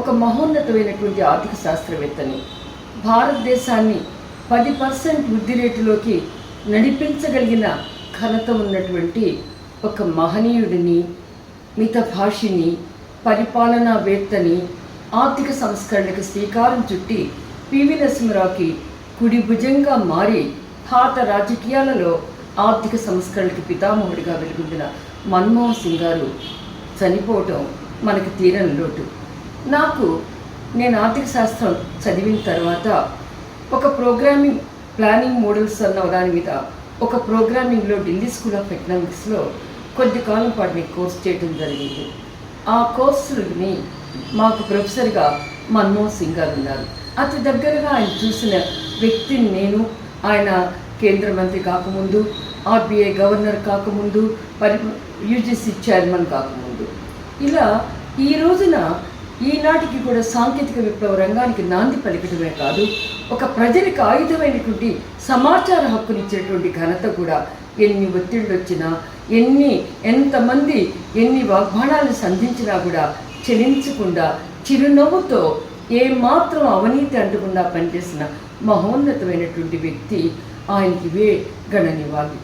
ఒక మహోన్నతమైనటువంటి ఆర్థిక శాస్త్రవేత్తని. భారతదేశాన్ని 10% వృద్ధి రేటులోకి నడిపించగలిగిన ఘనత ఉన్నటువంటి ఒక మహనీయుడిని, మితభాషిని, పరిపాలనావేత్తని, ఆర్థిక సంస్కరణకు శ్రీకారం చుట్టి పివి నరసింహరావుకి కుడి భుజంగా మారి భారత రాజకీయాలలో ఆర్థిక సంస్కరణకి పితామహుడిగా వెలుగొందిన మన్మోహన్ సింగ్ గారు చనిపోవటం మనకు తీరని లోటు. నేను ఆర్థిక శాస్త్రం చదివిన తర్వాత ఒక ప్రోగ్రామింగ్ ప్లానింగ్ మోడల్స్ అన్న దాని మీద ఒక ప్రోగ్రామింగ్లో ఢిల్లీ స్కూల్ ఆఫ్ ఎకనామిక్స్లో కొద్ది కాలం పాటు నేను కోర్స్ చేయడం జరిగింది. ఆ కోర్సుని మాకు ప్రొఫెసర్గా మన్మోహన్ సింగ్ గారు ఉన్నారు. అతి దగ్గరగా ఆయన చూసిన వ్యక్తిని నేను. ఆయన కేంద్ర మంత్రి కాకముందు, ఆర్బీఐ గవర్నర్ కాకముందు, యూజీసీ చైర్మన్ కాకముందు, ఇలా ఈ రోజున ఈనాటికి కూడా సాంకేతిక విప్లవ రంగానికి నాంది పలికటమే కాదు, ఒక ప్రజలకు ఆయుధమైనటువంటి సమాచార హక్కునిచ్చేటువంటి ఘనత కూడా ఎన్ని ఒత్తిళ్ళు వచ్చినా, ఎంతమంది ఎన్ని వాగ్బాణాలు సంధించినా కూడా చలించకుండా చిరునవ్వుతో ఏమాత్రం అవినీతి అంటకుండా పనిచేసిన మహోన్నతమైనటువంటి వ్యక్తి. ఆయనకి ఇవే గణనివ్వాలి.